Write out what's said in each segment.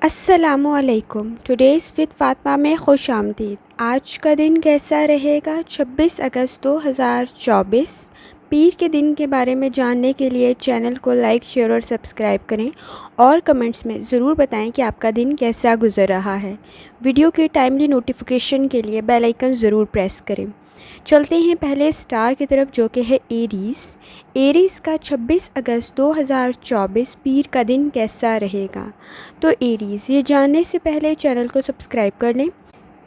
السلام علیکم۔ Today's with Fatima میں خوش آمدید۔ آج کا دن کیسا رہے گا؟ 26 اگست 2024 پیر کے دن کے بارے میں جاننے کے لیے چینل کو لائک، شیئر اور سبسکرائب کریں اور کمنٹس میں ضرور بتائیں کہ آپ کا دن کیسا گزر رہا ہے۔ ویڈیو کی ٹائملی نوٹیفیکیشن کے لیے بیل آئیکن ضرور پریس کریں۔ چلتے ہیں پہلے سٹار کی طرف جو کہ ہے ایریز کا 26 اگست 2024 پیر کا دن کیسا رہے گا؟ تو ایریز یہ جاننے سے پہلے چینل کو سبسکرائب کر لیں۔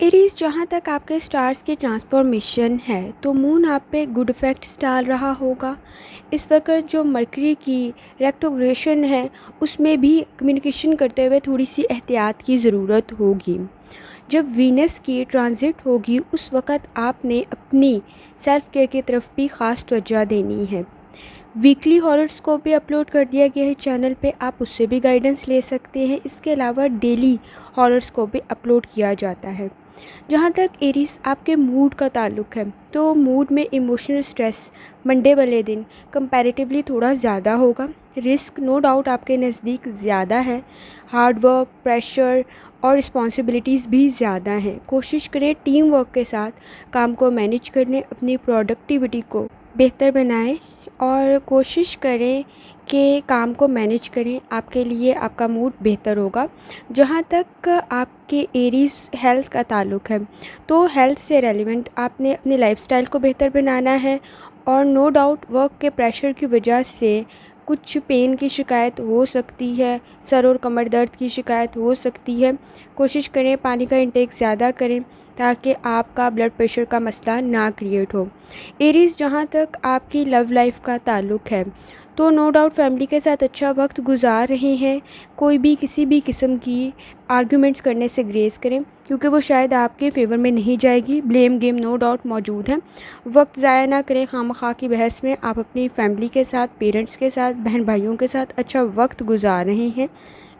ایریز جہاں تک آپ کے سٹارز کی ٹرانسفارمیشن ہے تو مون آپ پہ گڈ افیکٹس ڈال رہا ہوگا۔ اس وقت جو مرکری کی ریٹروگریشن ہے اس میں بھی کمیونیکیشن کرتے ہوئے تھوڑی سی احتیاط کی ضرورت ہوگی۔ جب وینس کی ٹرانزٹ ہوگی اس وقت آپ نے اپنی سیلف کیئر کی طرف بھی خاص توجہ دینی ہے۔ ویکلی ہاراسکوپ بھی اپلوڈ کر دیا گیا ہے چینل پہ، آپ اس سے بھی گائیڈنس لے سکتے ہیں۔ اس کے علاوہ ڈیلی ہاراسکوپ بھی اپلوڈ کیا جاتا ہے۔ جہاں تک ایریز آپ کے موڈ کا تعلق ہے تو موڈ میں ایموشنل سٹریس منڈے والے دن کمپیریٹیولی تھوڑا زیادہ ہوگا۔ رسک نو ڈاؤٹ آپ کے نزدیک زیادہ ہے۔ ہارڈ ورک، پریشر اور رسپانسبلٹیز بھی زیادہ ہیں۔ کوشش کریں ٹیم ورک کے ساتھ کام کو مینیج کرنے، اپنی پروڈکٹیوٹی کو بہتر بنائیں اور کوشش کریں کہ کام کو مینیج کریں، آپ کے لیے آپ کا موڈ بہتر ہوگا۔ جہاں تک آپ کے ایریز ہیلتھ کا تعلق ہے تو ہیلتھ سے ریلیونٹ آپ نے اپنی لائف سٹائل کو بہتر بنانا ہے اور نو ڈاؤٹ ورک کے پریشر کی وجہ سے کچھ پین کی شکایت ہو سکتی ہے، سر اور کمر درد کی شکایت ہو سکتی ہے۔ کوشش کریں پانی کا انٹیک زیادہ کریں تاکہ آپ کا بلڈ پریشر کا مسئلہ نہ کریٹ ہو۔ ایریز جہاں تک آپ کی لو لائف کا تعلق ہے تو نو ڈاؤٹ فیملی کے ساتھ اچھا وقت گزار رہے ہیں۔ کوئی بھی کسی بھی قسم کی آرگیومنٹس کرنے سے گریز کریں کیونکہ وہ شاید آپ کے فیور میں نہیں جائے گی۔ بلیم گیم نو ڈاؤٹ موجود ہے۔ وقت ضائع نہ کریں خواہ مخواہ کی بحث میں۔ آپ اپنی فیملی کے ساتھ، پیرنٹس کے ساتھ، بہن بھائیوں کے ساتھ اچھا وقت گزار رہے ہیں،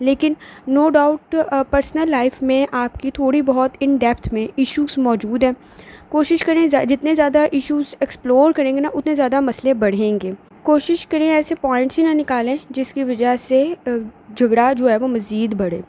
لیکن نو ڈاؤٹ پرسنل لائف میں آپ کی تھوڑی بہت ان ڈیپتھ میں ایشوز موجود ہیں۔ کوشش کریں جتنے زیادہ ایشوز ایکسپلور کریں گے نا اتنے زیادہ مسئلے بڑھیں گے۔ کوشش کریں ایسے پوائنٹس ہی نہ نکالیں جس کی وجہ سے جھگڑا جو ہے وہ مزید بڑھے۔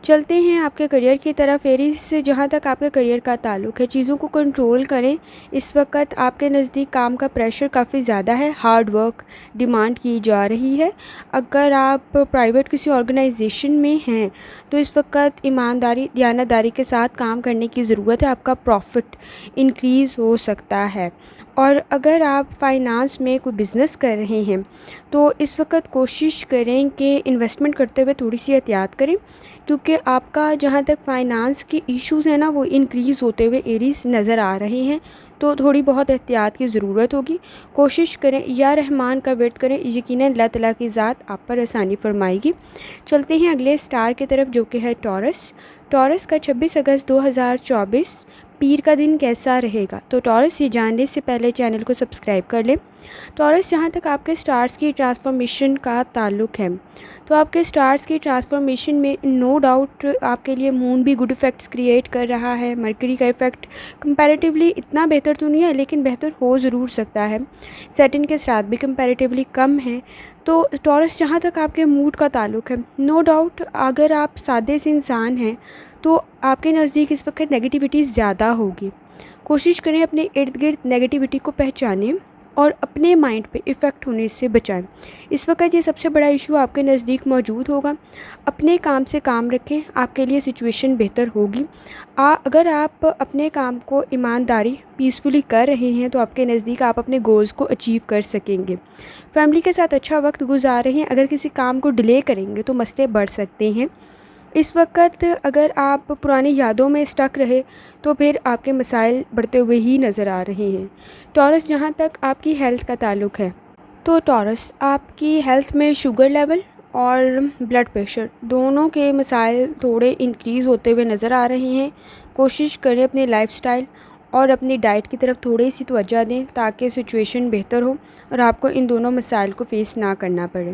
چلتے ہیں آپ کے کریئر کی طرف۔ ایریز سے جہاں تک آپ کے کریئر کا تعلق ہے چیزوں کو کنٹرول کریں۔ اس وقت آپ کے نزدیک کام کا پریشر کافی زیادہ ہے، ہارڈ ورک ڈیمانڈ کی جا رہی ہے۔ اگر آپ پرائیویٹ کسی آرگنائزیشن میں ہیں تو اس وقت ایمانداری، دیانتداری کے ساتھ کام کرنے کی ضرورت ہے، آپ کا پروفٹ انکریز ہو سکتا ہے۔ اور اگر آپ فائنانس میں کوئی بزنس کر رہے ہیں تو اس وقت کوشش کریں کہ انویسٹمنٹ کرتے ہوئے تھوڑی سی احتیاط کریں کیونکہ آپ کا جہاں تک فائنانس کی ایشوز ہیں نا وہ انکریز ہوتے ہوئے ایریز نظر آ رہے ہیں، تو تھوڑی بہت احتیاط کی ضرورت ہوگی۔ کوشش کریں یا رحمان کا ویٹ کریں، یقیناً اللہ تعالیٰ کی ذات آپ پر آسانی فرمائے گی۔ چلتے ہیں اگلے سٹار کی طرف جو کہ ہے ٹورس کا 26 اگست 2024 پیر کا دن کیسا رہے گا؟ تو ٹورس یہ جاننے سے پہلے چینل کو سبسکرائب کر لیں۔ ٹورس جہاں تک آپ کے سٹارز کی ٹرانسفارمیشن کا تعلق ہے تو آپ کے سٹارز کی ٹرانسفارمیشن میں نو ڈاؤٹ آپ کے لیے مون بھی گڈ افیکٹس کریٹ کر رہا ہے۔ مرکری کا افیکٹ کمپیریٹیولی اتنا بہتر تو نہیں ہے لیکن بہتر ہو ضرور سکتا ہے۔ سیٹن کے ساتھ بھی کمپیریٹیولی کم ہے۔ تو ٹورس جہاں تک آپ کے موڈ کا تعلق ہے نو ڈاؤٹ اگر آپ سادے سے انسان ہیں تو آپ کے نزدیک اس وقت نگیٹیوٹی زیادہ ہوگی۔ کوشش کریں اپنے ارد گرد نگیٹیوٹی کو پہچانیں اور اپنے مائنڈ پہ ایفیکٹ ہونے سے بچائیں۔ اس وقت یہ سب سے بڑا ایشو آپ کے نزدیک موجود ہوگا۔ اپنے کام سے کام رکھیں، آپ کے لیے سچویشن بہتر ہوگی۔ اگر آپ اپنے کام کو ایمانداری پیسفلی کر رہے ہیں تو آپ کے نزدیک آپ اپنے گولز کو اچیو کر سکیں گے۔ فیملی کے ساتھ اچھا وقت گزار رہے ہیں۔ اگر کسی کام کو ڈیلے کریں گے تو مسئلے بڑھ سکتے ہیں۔ اس وقت اگر آپ پرانی یادوں میں اسٹک رہے تو پھر آپ کے مسائل بڑھتے ہوئے ہی نظر آ رہے ہیں۔ ٹورس جہاں تک آپ کی ہیلتھ کا تعلق ہے تو ٹورس آپ کی ہیلتھ میں شوگر لیول اور بلڈ پریشر دونوں کے مسائل تھوڑے انکریز ہوتے ہوئے نظر آ رہے ہیں۔ کوشش کریں اپنی لائف سٹائل اور اپنی ڈائٹ کی طرف تھوڑی سی توجہ دیں تاکہ سچویشن بہتر ہو اور آپ کو ان دونوں مسائل کو فیس نہ کرنا پڑے۔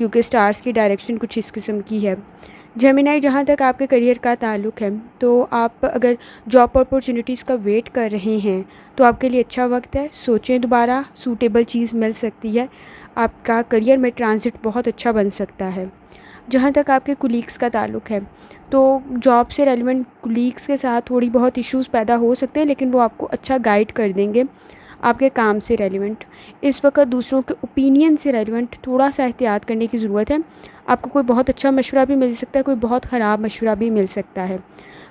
کیونکہ سٹارز کی ڈائریکشن کچھ اس قسم کی ہے۔ جیمنائی، جہاں تک آپ کے کریئر کا تعلق ہے تو آپ اگر جاب اپرچونیٹیز کا ویٹ کر رہے ہیں تو آپ کے لیے اچھا وقت ہے، سوچیں دوبارہ، سوٹیبل چیز مل سکتی ہے، آپ کا کریئر میں ٹرانزٹ بہت اچھا بن سکتا ہے۔ جہاں تک آپ کے کولیگس کا تعلق ہے تو جاب سے ریلیونٹ کولیگس کے ساتھ تھوڑی بہت ایشوز پیدا ہو سکتے ہیں، لیکن وہ آپ کو اچھا گائیڈ کر دیں گے آپ کے کام سے ریلیونٹ۔ اس وقت دوسروں کے اوپینین سے ریلیونٹ تھوڑا سا احتیاط کرنے کی ضرورت ہے۔ آپ کو کوئی بہت اچھا مشورہ بھی مل سکتا ہے، کوئی بہت خراب مشورہ بھی مل سکتا ہے۔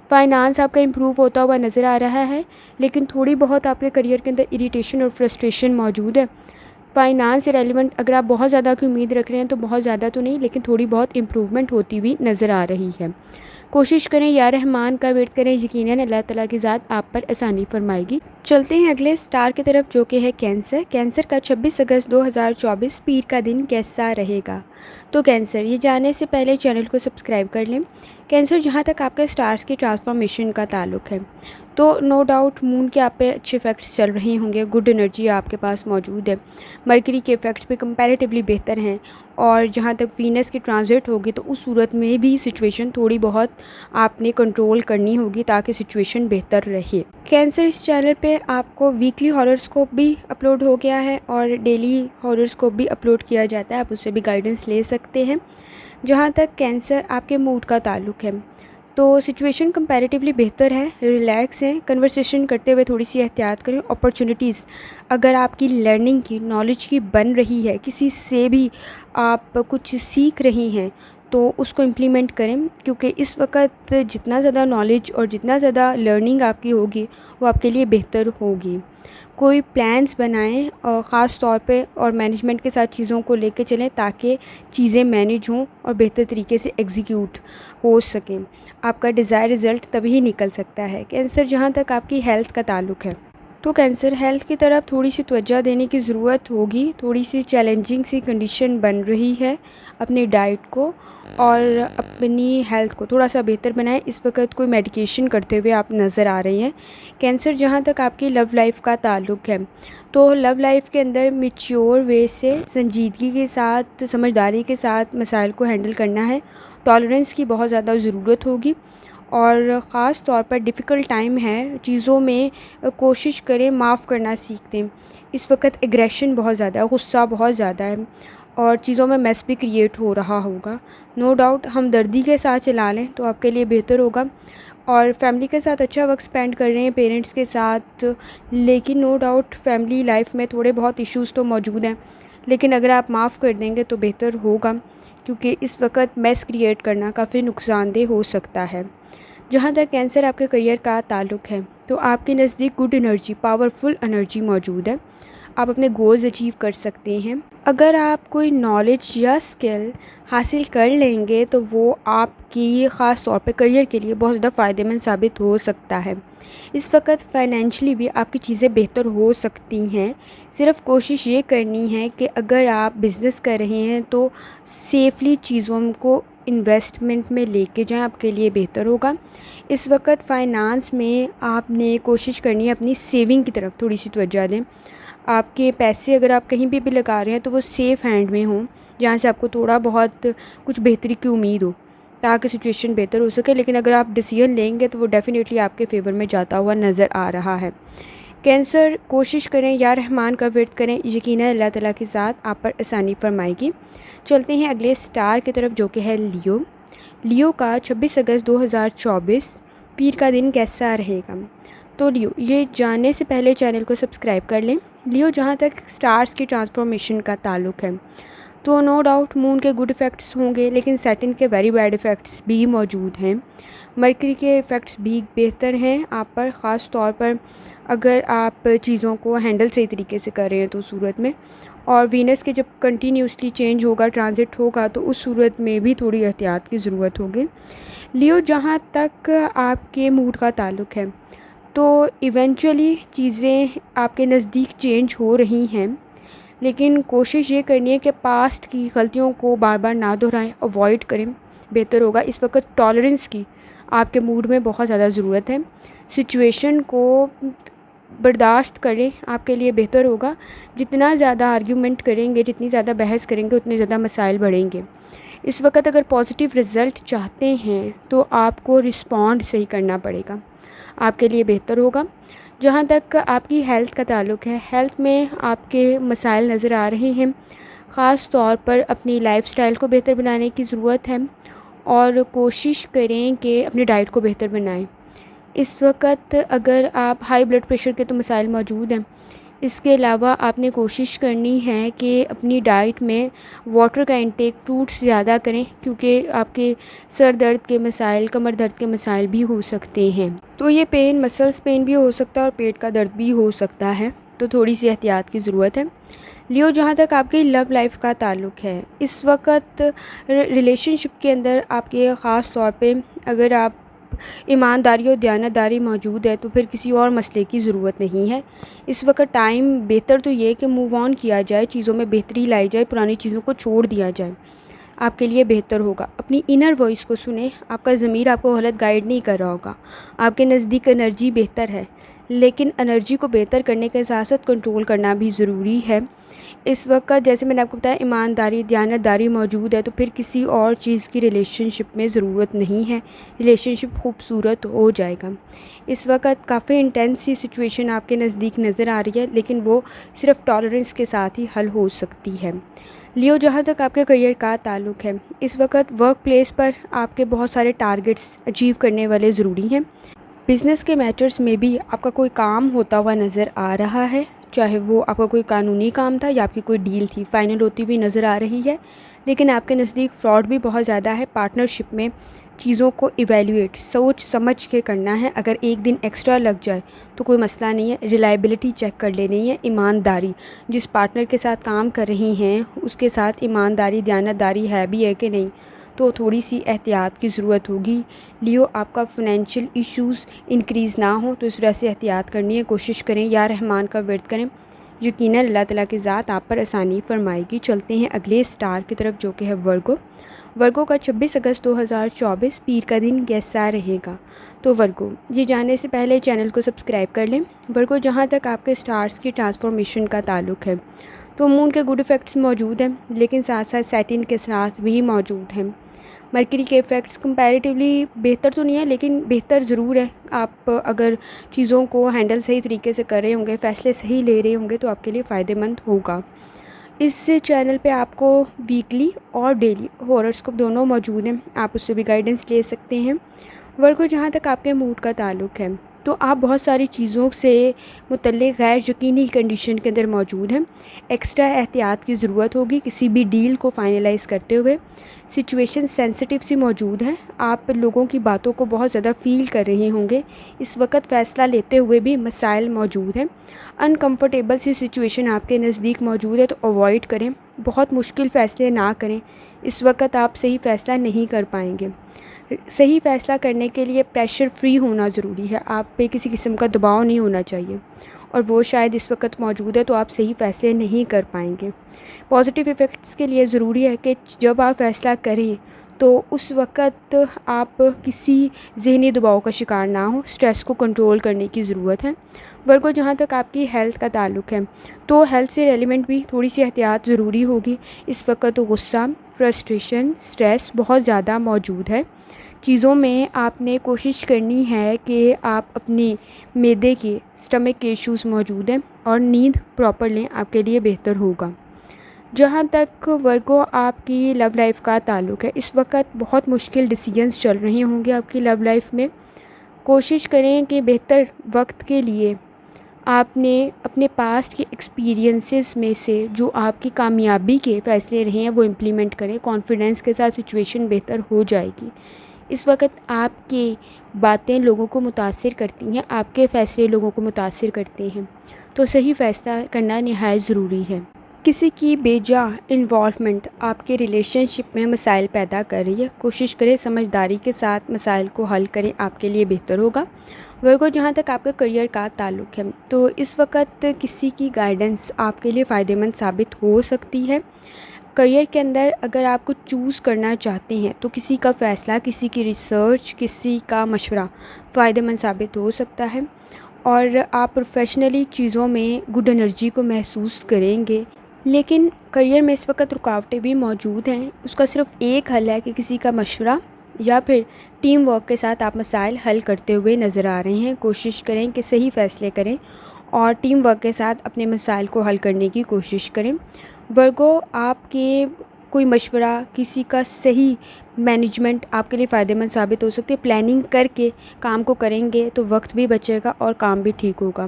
فائنانس آپ کا امپروو ہوتا ہوا نظر آ رہا ہے، لیکن تھوڑی بہت آپ کے کریئر کے اندر اریٹیشن اور فرسٹریشن موجود ہے۔ فائنانس سے ریلیونٹ اگر آپ بہت زیادہ کی امید رکھ رہے ہیں تو بہت زیادہ تو نہیں، لیکن تھوڑی بہت امپروومنٹ ہوتی ہوئی نظر آ رہی ہے۔ کوشش کریں، یا رحمان کا ویٹ کریں، یقیناً اللہ تعالیٰ کی ذات آپ پر آسانی فرمائے گی۔ چلتے ہیں اگلے سٹار کی طرف جو کہ ہے کینسر۔ کینسر کا 26 اگست 2024 پیر کا دن کیسا رہے گا؟ تو کینسر، یہ جاننے سے پہلے چینل کو سبسکرائب کر لیں۔ کینسر، جہاں تک آپ کے سٹارز کی ٹرانسفارمیشن کا تعلق ہے تو نو ڈاؤٹ مون کے آپ پہ اچھے ایفیکٹس چل رہے ہوں گے، گڈ انرجی آپ کے پاس موجود ہے۔ مرکری کے ایفیکٹس بھی کمپیریٹیولی بہتر ہیں، اور جہاں تک وینس کی ٹرانزٹ ہوگی تو اس صورت میں بھی سچویشن تھوڑی بہت آپ نے کنٹرول کرنی ہوگی تاکہ سچویشن بہتر رہے۔ کینسر، اس چینل پہ آپ کو ویکلی ہاراسکوپ بھی اپلوڈ ہو گیا ہے اور ڈیلی ہاراسکوپ بھی اپلوڈ کیا جاتا ہے، آپ اس سے بھی گائیڈنس لے سکتے ہیں۔ جہاں تک کینسر آپ کے موڈ کا تعلق ہے تو سچویشن کمپیریٹیولی بہتر ہے، ریلیکس ہیں، کنورسیشن کرتے ہوئے تھوڑی سی احتیاط کریں۔ اپرچونیٹیز اگر آپ کی لرننگ کی، نالج کی بن رہی ہے، کسی سے بھی آپ کچھ سیکھ رہی ہیں تو اس کو امپلیمنٹ کریں، کیونکہ اس وقت جتنا زیادہ نالج اور جتنا زیادہ لرننگ آپ کی ہوگی وہ آپ کے لیے بہتر ہوگی۔ کوئی پلانس بنائیں اور خاص طور پہ اور مینجمنٹ کے ساتھ چیزوں کو لے کے چلیں تاکہ چیزیں مینیج ہوں اور بہتر طریقے سے ایگزیکیوٹ ہو سکیں۔ آپ کا ڈیزائر رزلٹ تبھی نکل سکتا ہے۔ کینسر، جہاں تک آپ کی ہیلتھ کا تعلق ہے تو کینسر، ہیلتھ کی طرف تھوڑی سی توجہ دینے کی ضرورت ہوگی، تھوڑی سی چیلنجنگ سی کنڈیشن بن رہی ہے، اپنی ڈائٹ کو اور اپنی ہیلتھ کو تھوڑا سا بہتر بنائیں۔ اس وقت کوئی میڈیکیشن کرتے ہوئے آپ نظر آ رہی ہیں۔ کینسر، جہاں تک آپ کی لو لائف کا تعلق ہے تو لو لائف کے اندر میچیور وے سے، سنجیدگی کے ساتھ، سمجھداری کے ساتھ مسائل کو ہینڈل کرنا ہے۔ ٹالرنس کی بہت زیادہ ضرورت ہوگی، اور خاص طور پر ڈیفیکلٹ ٹائم ہے، چیزوں میں کوشش کریں معاف کرنا سیکھ دیں۔ اس وقت ایگریشن بہت زیادہ ہے، غصہ بہت زیادہ ہے اور چیزوں میں میس بھی کریٹ ہو رہا ہوگا۔ نو ڈاؤٹ ہمدردی کے ساتھ چلا لیں تو آپ کے لیے بہتر ہوگا، اور فیملی کے ساتھ اچھا وقت اسپینڈ کر رہے ہیں، پیرنٹس کے ساتھ، لیکن نو ڈاؤٹ فیملی لائف میں تھوڑے بہت ایشوز تو موجود ہیں، لیکن اگر آپ معاف کر دیں گے تو بہتر ہوگا، کیونکہ اس وقت میس کریٹ کرنا کافی نقصان دہ ہو سکتا ہے۔ جہاں تک کینسر آپ کے کریئر کا تعلق ہے تو آپ کے نزدیک گڈ انرجی، پاورفل انرجی موجود ہے، آپ اپنے گولز اچیو کر سکتے ہیں۔ اگر آپ کوئی نالج یا اسکل حاصل کر لیں گے تو وہ آپ کی خاص طور پہ کریئر کے لیے بہت زیادہ فائدہ مند ثابت ہو سکتا ہے۔ اس وقت فائنینشلی بھی آپ کی چیزیں بہتر ہو سکتی ہیں، صرف کوشش یہ کرنی ہے کہ اگر آپ بزنس کر رہے ہیں تو سیفلی چیزوں کو انویسٹمنٹ میں لے کے جائیں، آپ کے لیے بہتر ہوگا۔ اس وقت فائنانس میں آپ نے کوشش کرنی ہے اپنی سیونگ کی طرف تھوڑی سی توجہ دیں۔ آپ کے پیسے اگر آپ کہیں بھی لگا رہے ہیں تو وہ سیف ہینڈ میں ہوں، جہاں سے آپ کو تھوڑا بہت کچھ بہتری کی امید ہو تاکہ سچویشن بہتر ہو سکے، لیکن اگر آپ ڈیسیژن لیں گے تو وہ ڈیفینیٹلی آپ کے فیور میں جاتا ہوا نظر آ رہا ہے۔ کینسر، کوشش کریں، یا رحمان کا ویٹ کریں، یقیناً اللہ تعالیٰ کی ذات آپ پر آسانی فرمائے گی۔ چلتے ہیں اگلے سٹار کی طرف جو کہ ہے لیو۔ لیو کا 26 اگست 2024 پیر کا دن کیسا رہے گا؟ تو لیو، یہ جاننے سے پہلے چینل کو سبسکرائب کر لیں۔ لیو، جہاں تک سٹارز کی ٹرانسفارمیشن کا تعلق ہے تو نو ڈاؤٹ مون کے گڈ ایفیکٹس ہوں گے، لیکن سیٹن کے ویری بیڈ ایفیکٹس بھی موجود ہیں۔ مرکری کے ایفیکٹس بھی بہتر ہیں آپ پر، خاص طور پر اگر آپ چیزوں کو ہینڈل صحیح طریقے سے کر رہے ہیں تو صورت میں، اور وینس کے جب کنٹینیوسلی چینج ہوگا، ٹرانزٹ ہوگا، تو اس صورت میں بھی تھوڑی احتیاط کی ضرورت ہوگی۔ لیو، جہاں تک آپ کے موڈ کا تعلق ہے تو ایونچولی چیزیں آپ کے نزدیک چینج ہو رہی ہیں، لیکن کوشش یہ کرنی ہے کہ پاسٹ کی غلطیوں کو بار بار نہ دہرائیں، اوائڈ کریں، بہتر ہوگا۔ اس وقت ٹالرنس کی آپ کے موڈ میں بہت زیادہ ضرورت ہے، سچویشن کو برداشت کریں آپ کے لیے بہتر ہوگا۔ جتنا زیادہ آرگیومنٹ کریں گے، جتنی زیادہ بحث کریں گے، اتنے زیادہ مسائل بڑھیں گے۔ اس وقت اگر پازیٹیو رزلٹ چاہتے ہیں تو آپ کو رسپونڈ صحیح کرنا پڑے گا، آپ کے لیے بہتر ہوگا۔ جہاں تک آپ کی ہیلتھ کا تعلق ہے، ہیلتھ میں آپ کے مسائل نظر آ رہے ہیں۔ خاص طور پر اپنی لائف سٹائل کو بہتر بنانے کی ضرورت ہے اور کوشش کریں کہ اپنی ڈائٹ کو بہتر بنائیں۔ اس وقت اگر آپ ہائی بلڈ پریشر کے تو مسائل موجود ہیں، اس کے علاوہ آپ نے کوشش کرنی ہے کہ اپنی ڈائٹ میں واٹر کا انٹیک، فروٹس زیادہ کریں، کیونکہ آپ کے سر درد کے مسائل، کمر درد کے مسائل بھی ہو سکتے ہیں۔ تو یہ پین مسلس پین بھی ہو سکتا ہے اور پیٹ کا درد بھی ہو سکتا ہے، تو تھوڑی سی احتیاط کی ضرورت ہے۔ لیو، جہاں تک آپ کی لو لائف کا تعلق ہے، اس وقت ریلیشن شپ کے اندر آپ کے خاص طور پہ اگر آپ ایمانداری اور دیانتداری موجود ہے تو پھر کسی اور مسئلے کی ضرورت نہیں ہے۔ اس وقت ٹائم بہتر تو یہ کہ موو آن کیا جائے، چیزوں میں بہتری لائی جائے، پرانی چیزوں کو چھوڑ دیا جائے، آپ کے لیے بہتر ہوگا۔ اپنی انر وائس کو سنیں، آپ کا ضمیر آپ کو غلط گائیڈ نہیں کر رہا ہوگا۔ آپ کے نزدیک انرجی بہتر ہے، لیکن انرجی کو بہتر کرنے کے ساتھ ساتھ کنٹرول کرنا بھی ضروری ہے۔ اس وقت جیسے میں نے آپ کو بتایا، ایمانداری، دیانتداری موجود ہے، تو پھر کسی اور چیز کی ریلیشن شپ میں ضرورت نہیں ہے، ریلیشن شپ خوبصورت ہو جائے گا۔ اس وقت کافی انٹینس سی سچویشن آپ کے نزدیک نظر آ رہی ہے، لیکن وہ صرف ٹالرنس کے ساتھ ہی حل ہو سکتی ہے۔ لیو، جہاں تک آپ کے کریئر کا تعلق ہے، اس وقت ورک پلیس پر آپ کے بہت سارے ٹارگٹس اچیو کرنے والے ضروری ہیں۔ بزنس کے میٹرز میں بھی آپ کا کوئی کام ہوتا ہوا نظر آ رہا ہے، چاہے وہ آپ کا کوئی قانونی کام تھا یا آپ کی کوئی ڈیل تھی، فائنل ہوتی ہوئی نظر آ رہی ہے، لیکن آپ کے نزدیک فراڈ بھی بہت زیادہ ہے۔ پارٹنرشپ میں چیزوں کو ایویلیویٹ سوچ سمجھ کے کرنا ہے، اگر ایک دن ایکسٹرا لگ جائے تو کوئی مسئلہ نہیں ہے، ریلائبلٹی چیک کر لینی ہے، ایمانداری، جس پارٹنر کے ساتھ کام کر رہی ہیں اس کے ساتھ ایمانداری، دیانتداری ہے بھی ہے کہ نہیں، تو تھوڑی سی احتیاط کی ضرورت ہوگی۔ لیو، آپ کا فنینشیل ایشوز انکریز نہ ہوں تو اس وجہ سے احتیاط کرنی ہے، کوشش کریں یا رحمان کا ورد کریں، یقیناً اللہ تعالیٰ کی ذات آپ پر آسانی فرمائے گی۔ چلتے ہیں اگلے سٹار کی طرف جو کہ ہے ورگو۔ ورگو کا 26 اگست 2024 پیر کا دن کیسا رہے گا؟ تو ورگو، یہ جاننے سے پہلے چینل کو سبسکرائب کر لیں۔ ورگو، جہاں تک آپ کے سٹارز کی ٹرانسفارمیشن کا تعلق ہے تو مون کے گڈ ایفیکٹس موجود ہیں، لیکن ساتھ ساتھ سیٹن کے ساتھ بھی موجود ہیں۔ مرکری کے ایفیکٹس کمپیریٹیولی بہتر تو نہیں ہے، لیکن بہتر ضرور ہے۔ آپ اگر چیزوں کو ہینڈل صحیح طریقے سے کر رہے ہوں گے، فیصلے صحیح لے رہے ہوں گے، تو آپ کے لیے فائدہ مند ہوگا۔ اس چینل پہ آپ کو ویکلی اور ڈیلی ہوراسکوپ دونوں موجود ہیں، آپ اس سے بھی گائیڈنس لے سکتے ہیں۔ ورگو، جہاں تک آپ کے موڈ کا تعلق ہے تو آپ بہت ساری چیزوں سے متعلق غیر یقینی کنڈیشن کے اندر موجود ہیں، ایکسٹرا احتیاط کی ضرورت ہوگی کسی بھی ڈیل کو فائنلائز کرتے ہوئے۔ سچویشن سینسٹیو سی موجود ہے، آپ لوگوں کی باتوں کو بہت زیادہ فیل کر رہے ہوں گے، اس وقت فیصلہ لیتے ہوئے بھی مسائل موجود ہیں۔ انکمفرٹیبل سی سچویشن آپ کے نزدیک موجود ہے تو اوائڈ کریں، بہت مشکل فیصلے نہ کریں، اس وقت آپ صحیح فیصلہ نہیں کر پائیں گے۔ صحیح فیصلہ کرنے کے لیے پریشر فری ہونا ضروری ہے، آپ پہ کسی قسم کا دباؤ نہیں ہونا چاہیے، اور وہ شاید اس وقت موجود ہے تو آپ صحیح فیصلے نہیں کر پائیں گے۔ پازیٹیو ایفیکٹس کے لیے ضروری ہے کہ جب آپ فیصلہ کریں تو اس وقت آپ کسی ذہنی دباؤ کا شکار نہ ہوں، سٹریس کو کنٹرول کرنے کی ضرورت ہے۔ ورگو، جہاں تک آپ کی ہیلتھ کا تعلق ہے تو ہیلتھ سے ریلیونٹ بھی تھوڑی سی احتیاط ضروری ہوگی۔ اس وقت غصہ، فرسٹریشن، سٹریس بہت زیادہ موجود ہے۔ چیزوں میں آپ نے کوشش کرنی ہے کہ آپ اپنی معدے کے سٹمک کے ایشوز موجود ہیں اور نیند پراپر لیں، آپ کے لیے بہتر ہوگا۔ جہاں تک ورگو آپ کی لو لائف کا تعلق ہے، اس وقت بہت مشکل ڈیسیجنز چل رہے ہوں گے آپ کی لو لائف میں۔ کوشش کریں کہ بہتر وقت کے لیے آپ نے اپنے پاسٹ کے ایکسپیرینسز میں سے جو آپ کی کامیابی کے فیصلے رہے ہیں وہ امپلیمنٹ کریں، کانفیڈنس کے ساتھ سچویشن بہتر ہو جائے گی۔ اس وقت آپ کی باتیں لوگوں کو متاثر کرتی ہیں، آپ کے فیصلے لوگوں کو متاثر کرتے ہیں، تو صحیح فیصلہ کرنا نہایت ضروری ہے۔ کسی کی بے جا انوالومنٹ آپ کے ریلیشن شپ میں مسائل پیدا کر رہی ہے، کوشش کریں سمجھداری کے ساتھ مسائل کو حل کریں، آپ کے لیے بہتر ہوگا۔ ورگو، جہاں تک آپ کا کریئر کا تعلق ہے تو اس وقت کسی کی گائیڈنس آپ کے لیے فائدہ مند ثابت ہو سکتی ہے۔ کریئر کے اندر اگر آپ کچھ چوز کرنا چاہتے ہیں تو کسی کا فیصلہ، کسی کی ریسرچ، کسی کا مشورہ فائدہ مند ثابت ہو سکتا ہے، اور آپ پروفیشنلی چیزوں میں گڈ انرجی کو محسوس کریں گے۔ لیکن کریئر میں اس وقت رکاوٹیں بھی موجود ہیں۔ اس کا صرف ایک حل ہے کہ کسی کا مشورہ یا پھر ٹیم ورک کے ساتھ آپ مسائل حل کرتے ہوئے نظر آ رہے ہیں۔ کوشش کریں کہ صحیح فیصلے کریں اور ٹیم ورک کے ساتھ اپنے مسائل کو حل کرنے کی کوشش کریں۔ ورگو، آپ کے کوئی مشورہ، کسی کا صحیح مینجمنٹ آپ کے لیے فائدہ مند ثابت ہو سکتی ہے۔ پلاننگ کر کے کام کو کریں گے تو وقت بھی بچے گا اور کام بھی ٹھیک ہوگا۔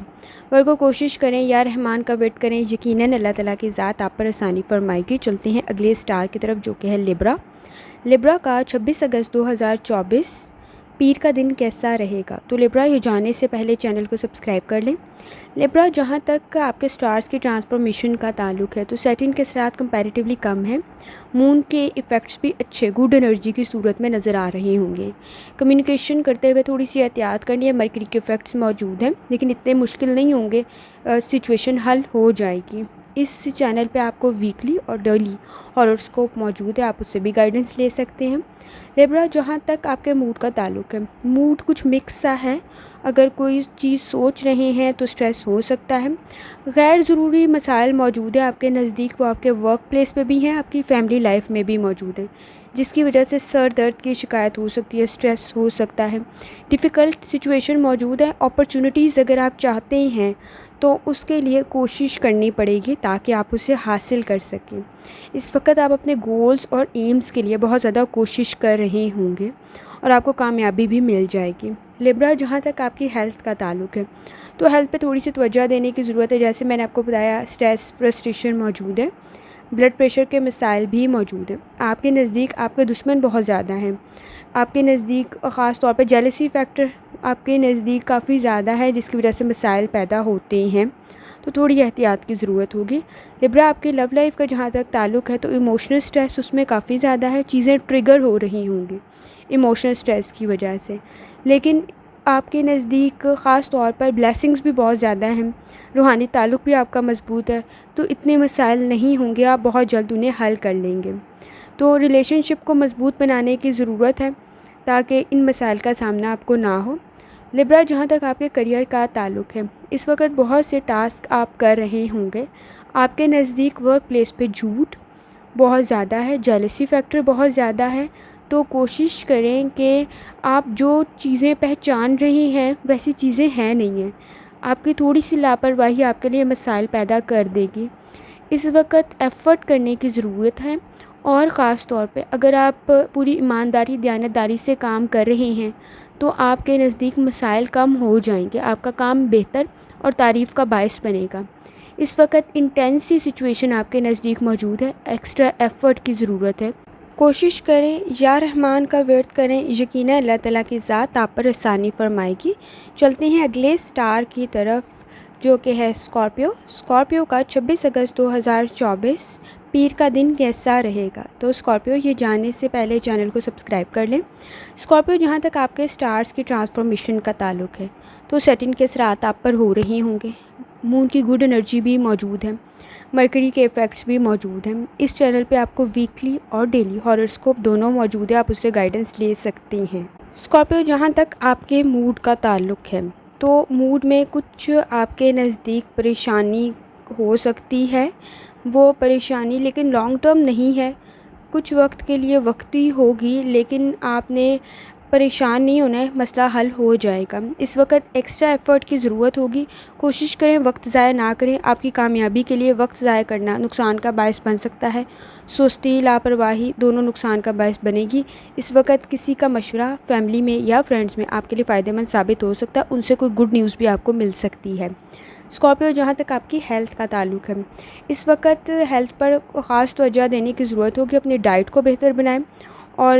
ورگو، کوشش کریں یا رحمان کا ویٹ کریں، یقیناً اللہ تعالیٰ کی ذات آپ پر آسانی فرمائے گی۔ چلتے ہیں اگلے اسٹار کی طرف جو کہ ہے لیبرا۔ لیبرا کا 26 اگست 2024 پیر کا دن کیسا رہے گا؟ تو لیبرا، یہ جاننے سے پہلے چینل کو سبسکرائب کر لیں۔ لیبرا، جہاں تک آپ کے سٹارز کی ٹرانسفارمیشن کا تعلق ہے تو سیٹرن کے اثرات کمپیریٹیولی کم ہیں۔ مون کے ایفیکٹس بھی اچھے گڈ انرجی کی صورت میں نظر آ رہے ہوں گے۔ کمیونیکیشن کرتے ہوئے تھوڑی سی احتیاط کرنی ہے۔ مرکری کے ایفیکٹس موجود ہیں لیکن اتنے مشکل نہیں ہوں گے، سچویشن حل ہو جائے گی۔ اس چینل پہ آپ کو ویکلی اور ڈیلی ہاروسکوپ موجود ہے، آپ اس سے بھی گائیڈنس لے سکتے ہیں۔ لیبرا، جہاں تک آپ کے موڈ کا تعلق ہے، موڈ کچھ مکس سا ہے۔ اگر کوئی چیز سوچ رہے ہیں تو سٹریس ہو سکتا ہے۔ غیر ضروری مسائل موجود ہیں آپ کے نزدیک، وہ آپ کے ورک پلیس پہ بھی ہیں، آپ کی فیملی لائف میں بھی موجود ہیں، جس کی وجہ سے سر درد کی شکایت ہو سکتی ہے، سٹریس ہو سکتا ہے۔ ڈیفیکلٹ سچویشن موجود ہے۔ اپرچونٹیز اگر آپ چاہتے ہیں تو اس کے لیے کوشش کرنی پڑے گی تاکہ آپ اسے حاصل کر سکیں۔ اس وقت آپ اپنے گولز اور ایمز کے لیے بہت زیادہ کوشش کر رہے ہوں گے اور آپ کو کامیابی بھی مل جائے گی۔ لیبرا، جہاں تک آپ کی ہیلتھ کا تعلق ہے تو ہیلتھ پہ تھوڑی سی توجہ دینے کی ضرورت ہے۔ جیسے میں نے آپ کو بتایا، سٹریس، فرسٹریشن موجود ہے، بلڈ پریشر کے مسائل بھی موجود ہیں۔ آپ کے نزدیک آپ کے دشمن بہت زیادہ ہیں۔ آپ کے نزدیک خاص طور پہ جیلسی فیکٹر آپ کے نزدیک کافی زیادہ ہے، جس کی وجہ سے مسائل پیدا ہوتے ہیں، تو تھوڑی احتیاط کی ضرورت ہوگی۔ لیبرا، آپ کی لو لائف کا جہاں تک تعلق ہے تو ایموشنل سٹریس اس میں کافی زیادہ ہے، چیزیں ٹریگر ہو رہی ہوں گی ایموشنل سٹریس کی وجہ سے، لیکن آپ کے نزدیک خاص طور پر بلیسنگز بھی بہت زیادہ ہیں، روحانی تعلق بھی آپ کا مضبوط ہے، تو اتنے مسائل نہیں ہوں گے، آپ بہت جلد انہیں حل کر لیں گے۔ تو ریلیشن شپ کو مضبوط بنانے کی ضرورت ہے تاکہ ان مسائل کا سامنا آپ کو نہ ہو۔ لیبرا، جہاں تک آپ کے کریئر کا تعلق ہے، اس وقت بہت سے ٹاسک آپ کر رہے ہوں گے۔ آپ کے نزدیک ورک پلیس پہ جھوٹ بہت زیادہ ہے، جیلسی فیکٹر بہت زیادہ ہے، تو کوشش کریں کہ آپ جو چیزیں پہچان رہے ہیں ویسی چیزیں ہیں نہیں ہیں۔ آپ کی تھوڑی سی لاپرواہی آپ کے لیے مسائل پیدا کر دے گی۔ اس وقت ایفرٹ کرنے کی ضرورت ہے، اور خاص طور پہ اگر آپ پوری ایمانداری، دیانتداری سے کام کر رہے ہیں تو آپ کے نزدیک مسائل کم ہو جائیں گے، آپ کا کام بہتر اور تعریف کا باعث بنے گا۔ اس وقت انٹینسی سچویشن آپ کے نزدیک موجود ہے، ایکسٹرا ایفرٹ کی ضرورت ہے۔ کوشش کریں یا رحمان کا ورد کریں، یقیناً اللہ تعالیٰ کی ذات آپ پر آسانی فرمائے گی۔ چلتے ہیں اگلے سٹار کی طرف جو کہ ہے اسکارپیو۔ اسکارپیو کا 26 اگست 2024 پیر کا دن کیسا رہے گا؟ تو اسکارپیو، یہ جاننے سے پہلے چینل کو سبسکرائب کر لیں۔ اسکارپیو، جہاں تک آپ کے سٹارز کی ٹرانسفارمیشن کا تعلق ہے تو سیٹرن کے اثرات آپ پر ہو رہے ہوں گے، مون کی گڈ انرجی بھی موجود ہے، مرکری کے ایفیکٹس بھی موجود ہیں۔ اس چینل پہ آپ کو ویکلی اور ڈیلی ہاروسکوپ دونوں موجود ہے، آپ اس سے گائیڈنس لے سکتے ہیں۔ اسکارپیو، جہاں تک آپ کے موڈ کا تعلق ہے تو موڈ میں کچھ آپ کے نزدیک پریشانی ہو سکتی ہے، وہ پریشانی لیکن لانگ ٹرم نہیں ہے، کچھ وقت کے لیے وقتی ہوگی، لیکن آپ نے پریشان نہیں ہونا ہے، مسئلہ حل ہو جائے گا۔ اس وقت ایکسٹرا ایفرٹ کی ضرورت ہوگی، کوشش کریں وقت ضائع نہ کریں، آپ کی کامیابی کے لیے وقت ضائع کرنا نقصان کا باعث بن سکتا ہے، سستی، لاپرواہی دونوں نقصان کا باعث بنے گی۔ اس وقت کسی کا مشورہ فیملی میں یا فرینڈز میں آپ کے لیے فائدہ مند ثابت ہو سکتا ہے، ان سے کوئی گڈ نیوز بھی آپ کو مل سکتی ہے۔ اسکارپیو، جہاں تک آپ کی ہیلتھ کا تعلق ہے، اس وقت ہیلتھ پر خاص توجہ دینے کی ضرورت ہوگی، اپنی ڈائٹ کو بہتر بنائیں اور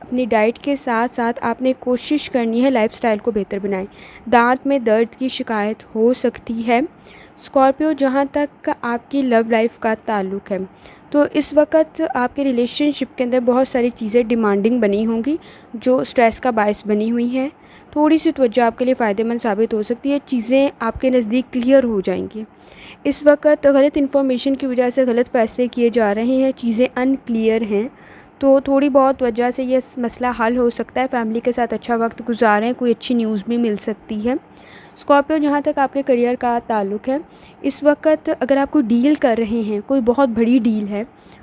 اپنی ڈائٹ کے ساتھ ساتھ آپ نے کوشش کرنی ہے لائف سٹائل کو بہتر بنائیں۔ دانت میں درد کی شکایت ہو سکتی ہے۔ اسکارپیو، جہاں تک آپ کی لو لائف کا تعلق ہے تو اس وقت آپ کے ریلیشن شپ کے اندر بہت ساری چیزیں ڈیمانڈنگ بنی ہوں گی جو سٹریس کا باعث بنی ہوئی ہیں۔ تھوڑی سی توجہ آپ کے لیے فائدہ مند ثابت ہو سکتی ہے، چیزیں آپ کے نزدیک کلیئر ہو جائیں گی۔ اس وقت غلط انفارمیشن کی وجہ سے غلط فیصلے کیے جا رہے ہیں، چیزیں ان کلیئر ہیں، تو تھوڑی بہت وجہ سے یہ مسئلہ حل ہو سکتا ہے۔ فیملی کے ساتھ اچھا وقت گزاریں، کوئی اچھی نیوز بھی مل سکتی ہے۔ اسکارپیو، جہاں تک آپ کے کریئر کا تعلق ہے، اس وقت اگر آپ کوئی ڈیل کر رہے ہیں، کوئی بہت بڑی ڈیل ہے،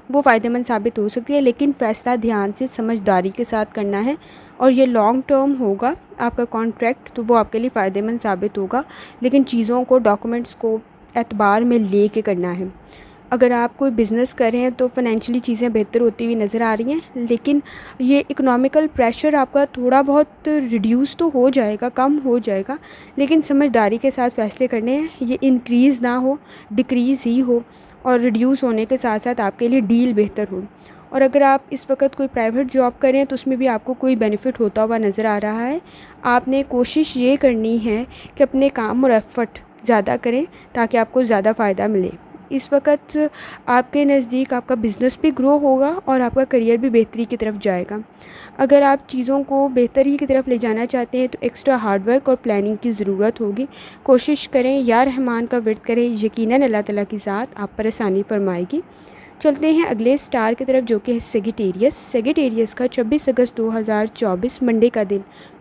وہ فائدہ مند ثابت ہو سکتی ہے، لیکن فیصلہ دھیان سے سمجھداری کے ساتھ کرنا ہے، اور یہ لانگ ٹرم ہوگا آپ کا کانٹریکٹ، تو وہ آپ کے لیے فائدہ مند ثابت ہوگا، لیکن چیزوں کو، ڈاکومنٹس کو اعتبار میں لے کے کرنا ہے۔ اگر آپ کوئی بزنس کر رہے ہیں تو فنینشلی چیزیں بہتر ہوتی ہوئی نظر آ رہی ہیں، لیکن یہ اکنامیکل پریشر آپ کا تھوڑا بہت ریڈیوس تو ہو جائے گا، کم ہو جائے گا، لیکن سمجھداری کے ساتھ فیصلے کرنے ہیں، یہ انکریز نہ ہو، ڈکریز ہی ہو، اور ریڈیوس ہونے کے ساتھ ساتھ آپ کے لیے ڈیل بہتر ہو۔ اور اگر آپ اس وقت کوئی پرائیویٹ جاب کریں ہیں تو اس میں بھی آپ کو کوئی بینیفٹ ہوتا ہوا نظر آ رہا ہے۔ آپ نے کوشش یہ کرنی ہے کہ اپنے کام اور ایفرٹ زیادہ کریں تاکہ آپ کو زیادہ فائدہ ملے۔ اس وقت آپ کے نزدیک آپ کا بزنس بھی گرو ہوگا اور آپ کا کریئر بھی بہتری کی طرف جائے گا۔ اگر آپ چیزوں کو بہتری کی طرف لے جانا چاہتے ہیں تو ایکسٹرا ہارڈ ورک اور پلاننگ کی ضرورت ہوگی۔ کوشش کریں، یا رحمان کا ورد کریں، یقیناً اللہ تعالیٰ کی ذات آپ پر آسانی فرمائے گی۔ چلتے ہیں اگلے سٹار کی طرف، جو کہ ہے سیگیٹیریس۔ سیگیٹیریس کا 26 اگست 2024 منڈے کا دن،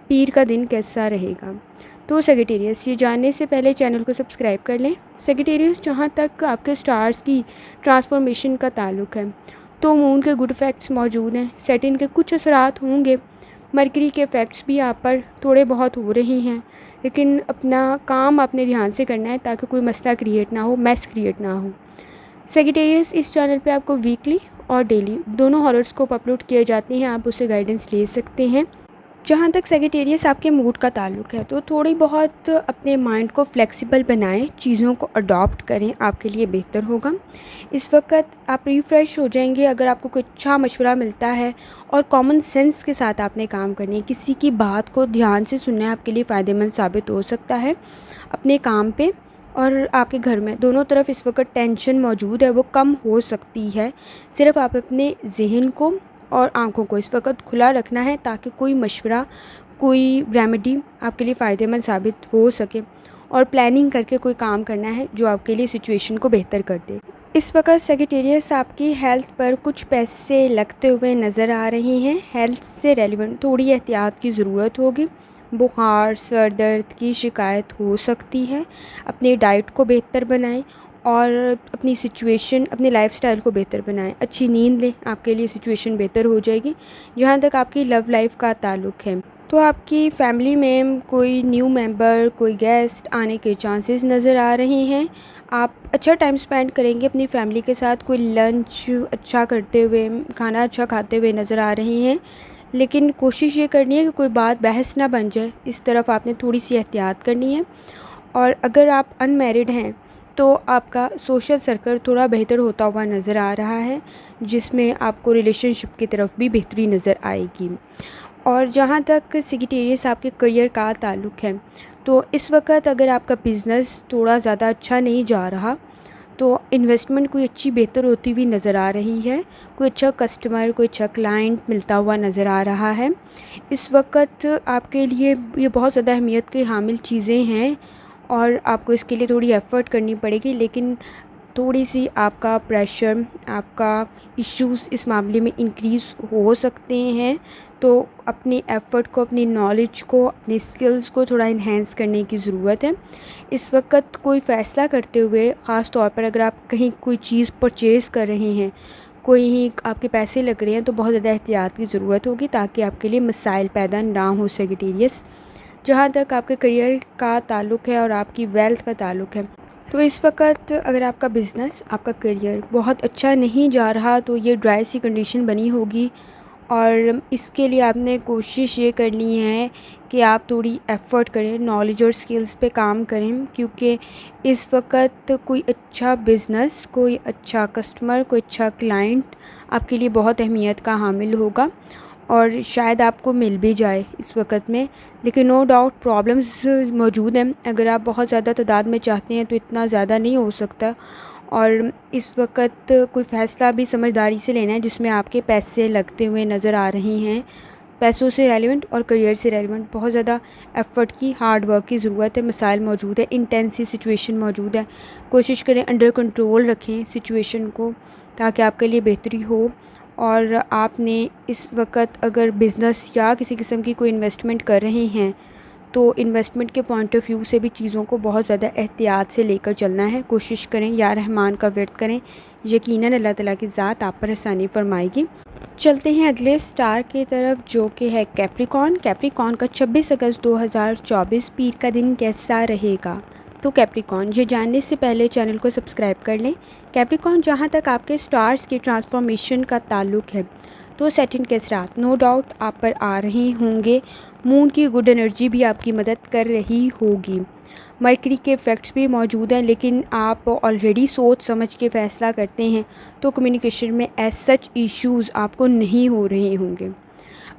پیر کا دن کیسا رہے گا؟ تو سیگیٹیریس، یہ جاننے سے پہلے چینل کو سبسکرائب کر لیں۔ سیگیٹیریس، جہاں تک آپ کے سٹارز کی ٹرانسفارمیشن کا تعلق ہے تو مون کے گڈ افیکٹس موجود ہیں، سیٹن کے کچھ اثرات ہوں گے، مرکری کے افیکٹس بھی آپ پر تھوڑے بہت ہو رہی ہیں، لیکن اپنا کام اپنے دھیان سے کرنا ہے تاکہ کوئی مسئلہ کریٹ نہ ہو، میس کریٹ نہ ہو۔ سیگیٹیریس، اس چینل پہ آپ کو ویکلی اور ڈیلی دونوں ہاروسکوپ اپلوڈ کیے جاتے ہیں، آپ اسے گائیڈنس لے سکتے ہیں۔ جہاں تک سیگیٹیریس آپ کے موڈ کا تعلق ہے تو تھوڑی بہت اپنے مائنڈ کو فلیکسیبل بنائیں، چیزوں کو اڈاپٹ کریں، آپ کے لیے بہتر ہوگا۔ اس وقت آپ ریفریش ہو جائیں گے اگر آپ کو کوئی اچھا مشورہ ملتا ہے، اور کامن سینس کے ساتھ آپ نے کام کرنی ہے، کسی کی بات کو دھیان سے سننا آپ کے لیے فائدہ مند ثابت ہو سکتا ہے۔ اپنے کام پہ اور آپ کے گھر میں دونوں طرف اس وقت ٹینشن موجود ہے، وہ کم ہو سکتی ہے۔ صرف آپ اپنے ذہن کو اور آنکھوں کو اس وقت کھلا رکھنا ہے تاکہ کوئی مشورہ، کوئی ریمیڈی آپ کے لیے فائدہ مند ثابت ہو سکے، اور پلاننگ کر کے کوئی کام کرنا ہے جو آپ کے لیے سچویشن کو بہتر کر دے۔ اس وقت سیگیٹیریس آپ کی ہیلتھ پر کچھ پیسے لگتے ہوئے نظر آ رہے ہیں، ہیلتھ سے ریلیونٹ تھوڑی احتیاط کی ضرورت ہوگی۔ بخار، سر درد کی شکایت ہو سکتی ہے۔ اپنی ڈائٹ کو بہتر بنائیں اور اپنی سچویشن، اپنی لائف سٹائل کو بہتر بنائیں، اچھی نیند لیں، آپ کے لیے سچویشن بہتر ہو جائے گی۔ جہاں تک آپ کی لو لائف کا تعلق ہے تو آپ کی فیملی میں کوئی نیو ممبر، کوئی گیسٹ آنے کے چانسز نظر آ رہے ہیں۔ آپ اچھا ٹائم سپینڈ کریں گے اپنی فیملی کے ساتھ، کوئی لنچ اچھا کرتے ہوئے، کھانا اچھا کھاتے ہوئے نظر آ رہے ہیں، لیکن کوشش یہ کرنی ہے کہ کوئی بات بحث نہ بن جائے، اس طرف آپ نے تھوڑی سی احتیاط کرنی ہے۔ اور اگر آپ ان میرڈ ہیں تو آپ کا سوشل سرکل تھوڑا بہتر ہوتا ہوا نظر آ رہا ہے، جس میں آپ کو ریلیشن شپ کی طرف بھی بہتری نظر آئے گی۔ اور جہاں تک سیگیٹیریس آپ کے کریئر کا تعلق ہے تو اس وقت اگر آپ کا بزنس تھوڑا زیادہ اچھا نہیں جا رہا تو انویسٹمنٹ کوئی اچھی بہتر ہوتی ہوئی نظر آ رہی ہے، کوئی اچھا کسٹمر، کوئی اچھا کلائنٹ ملتا ہوا نظر آ رہا ہے۔ اس وقت آپ کے لیے یہ بہت زیادہ اہمیت کے حامل چیزیں ہیں، اور آپ کو اس کے لیے تھوڑی ایفرٹ کرنی پڑے گی، لیکن تھوڑی سی آپ کا پریشر، آپ کا ایشوز اس معاملے میں انکریز ہو سکتے ہیں، تو اپنی ایفرٹ کو، اپنی نالج کو، اپنی اسکلز کو تھوڑا انہینس کرنے کی ضرورت ہے۔ اس وقت کوئی فیصلہ کرتے ہوئے، خاص طور پر اگر آپ کہیں کوئی چیز پرچیز کر رہے ہیں، کوئی آپ کے پیسے لگ رہے ہیں، تو بہت زیادہ احتیاط کی ضرورت ہوگی تاکہ آپ کے لیے مسائل پیدا نہ ہو سیگیٹیریس۔ جہاں تک آپ کے کریئر کا تعلق ہے اور آپ کی ویلتھ کا تعلق ہے تو اس وقت اگر آپ کا بزنس، آپ کا کریئر بہت اچھا نہیں جا رہا تو یہ ڈرائی سی کنڈیشن بنی ہوگی، اور اس کے لیے آپ نے کوشش یہ کرنی ہے کہ آپ تھوڑی ایفرٹ کریں، نالج اور سکلز پہ کام کریں، کیونکہ اس وقت کوئی اچھا بزنس، کوئی اچھا کسٹمر، کوئی اچھا کلائنٹ آپ کے لیے بہت اہمیت کا حامل ہوگا اور شاید آپ کو مل بھی جائے اس وقت میں، لیکن نو ڈاؤٹ پرابلمز موجود ہیں۔ اگر آپ بہت زیادہ تعداد میں چاہتے ہیں تو اتنا زیادہ نہیں ہو سکتا، اور اس وقت کوئی فیصلہ بھی سمجھداری سے لینا ہے جس میں آپ کے پیسے لگتے ہوئے نظر آ رہے ہیں۔ پیسوں سے ریلیونٹ اور کریئر سے ریلیونٹ بہت زیادہ ایفرٹ کی، ہارڈ ورک کی ضرورت ہے، مسائل موجود ہے، انٹینسی سچویشن موجود ہے۔ کوشش کریں انڈر کنٹرول رکھیں سچویشن کو تاکہ آپ کے لیے بہتری ہو۔ اور آپ نے اس وقت اگر بزنس یا کسی قسم کی کوئی انویسٹمنٹ کر رہے ہیں تو انویسٹمنٹ کے پوائنٹ آف ویو سے بھی چیزوں کو بہت زیادہ احتیاط سے لے کر چلنا ہے۔ کوشش کریں یا رحمان کا ورد کریں، یقیناً اللہ تعالیٰ کی ذات آپ پر آسانی فرمائے گی۔ چلتے ہیں اگلے سٹار کی طرف جو کہ ہے کیپریکون۔ کیپریکون کا 26 اگست 2024 پیر کا دن کیسا رہے گا؟ تو کیپریکون، یہ جاننے سے پہلے چینل کو سبسکرائب کر لیں۔ کیپریکون، جہاں تک آپ کے سٹارز کی ٹرانسفارمیشن کا تعلق ہے تو سیٹرن کے اثرات نو ڈاؤٹ آپ پر آ رہے ہوں گے۔ مون کی گڈ انرجی بھی آپ کی مدد کر رہی ہوگی۔ مرکری کے ایفیکٹس بھی موجود ہیں، لیکن آپ آلریڈی سوچ سمجھ کے فیصلہ کرتے ہیں تو کمیونیکیشن میں ایز سچ ایشوز آپ کو نہیں ہو رہے ہوں گے۔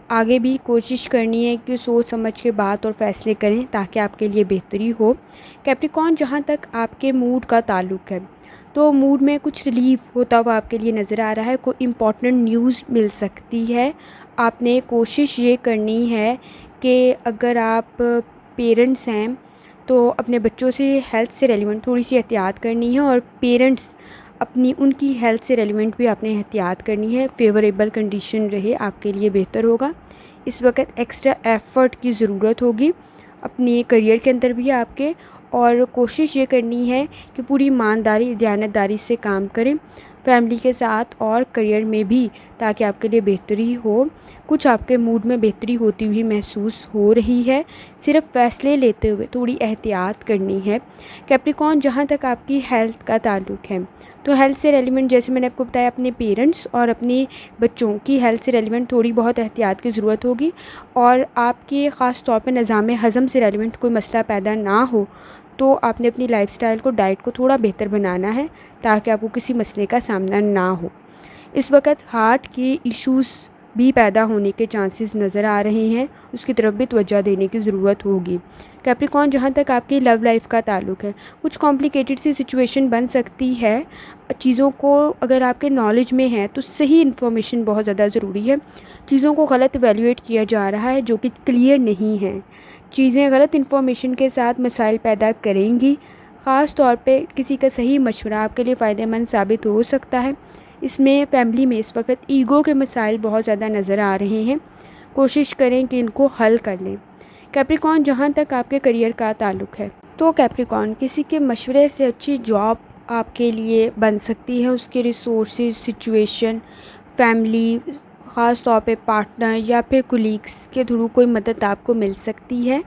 آگے بھی کوشش کرنی ہے کہ سوچ سمجھ کے بات اور فیصلے کریں تاکہ آپ کے لیے بہتری ہو۔ کیپریکون، جہاں تک آپ کے موڈ کا تعلق ہے تو موڈ میں کچھ ریلیف ہوتا ہوا آپ کے لیے نظر آ رہا ہے، کوئی امپورٹنٹ نیوز مل سکتی ہے۔ آپ نے کوشش یہ کرنی ہے کہ اگر آپ پیرنٹس ہیں تو اپنے بچوں سے ہیلتھ سے ریلیونٹ تھوڑی سی احتیاط کرنی ہے، اور پیرنٹس ان کی ہیلتھ سے ریلیونٹ بھی آپ نے احتیاط کرنی ہے۔ فیوریبل کنڈیشن رہے آپ کے لیے بہتر ہوگا۔ اس وقت ایکسٹرا ایفرٹ کی ضرورت ہوگی اپنی کریئر کے اندر بھی آپ کے، اور کوشش یہ کرنی ہے کہ پوری ایمانداری، دیانتداری سے کام کریں فیملی کے ساتھ اور کریئر میں بھی، تاکہ آپ کے لیے بہتری ہو۔ کچھ آپ کے موڈ میں بہتری ہوتی ہوئی محسوس ہو رہی ہے، صرف فیصلے لیتے ہوئے تھوڑی احتیاط کرنی ہے۔ کیپریکون، جہاں تک آپ کی ہیلتھ کا تعلق ہے تو ہیلتھ سے ریلیونٹ، جیسے میں نے آپ کو بتایا، اپنے پیرنٹس اور اپنی بچوں کی ہیلتھ سے ریلیونٹ تھوڑی بہت احتیاط کی ضرورت ہوگی، اور آپ کے خاص طور پہ نظام ہضم سے ریلیونٹ کوئی مسئلہ پیدا نہ ہو تو آپ نے اپنی لائف سٹائل کو، ڈائٹ کو تھوڑا بہتر بنانا ہے تاکہ آپ کو کسی مسئلے کا سامنا نہ ہو۔ اس وقت ہارٹ کے ایشوز بھی پیدا ہونے کے چانسز نظر آ رہے ہیں، اس کی طرف بھی توجہ دینے کی ضرورت ہوگی۔ کیپریکون، جہاں تک آپ کی لو لائف کا تعلق ہے کچھ کمپلیکیٹڈ سی سچویشن بن سکتی ہے۔ چیزوں کو اگر آپ کے نالج میں ہے تو صحیح انفارمیشن بہت زیادہ ضروری ہے۔ چیزوں کو غلط ایویلیویٹ کیا جا رہا ہے جو کہ کلیئر نہیں ہے، چیزیں غلط انفارمیشن کے ساتھ مسائل پیدا کریں گی۔ خاص طور پہ کسی کا صحیح مشورہ آپ کے لیے فائدہ مند ثابت ہو سکتا ہے۔ اس میں فیملی میں اس وقت ایگو کے مسائل بہت زیادہ نظر آ رہے ہیں، کوشش کریں کہ ان کو حل کر لیں۔ کیپریکون، جہاں تک آپ کے کریئر کا تعلق ہے تو کیپریکون، کسی کے مشورے سے اچھی جاب آپ کے لیے بن سکتی ہے۔ اس کے ریسورسز، سچویشن، فیملی، خاص طور پہ پارٹنر یا پھر کولیگس کے تھرو کوئی مدد آپ کو مل سکتی ہے۔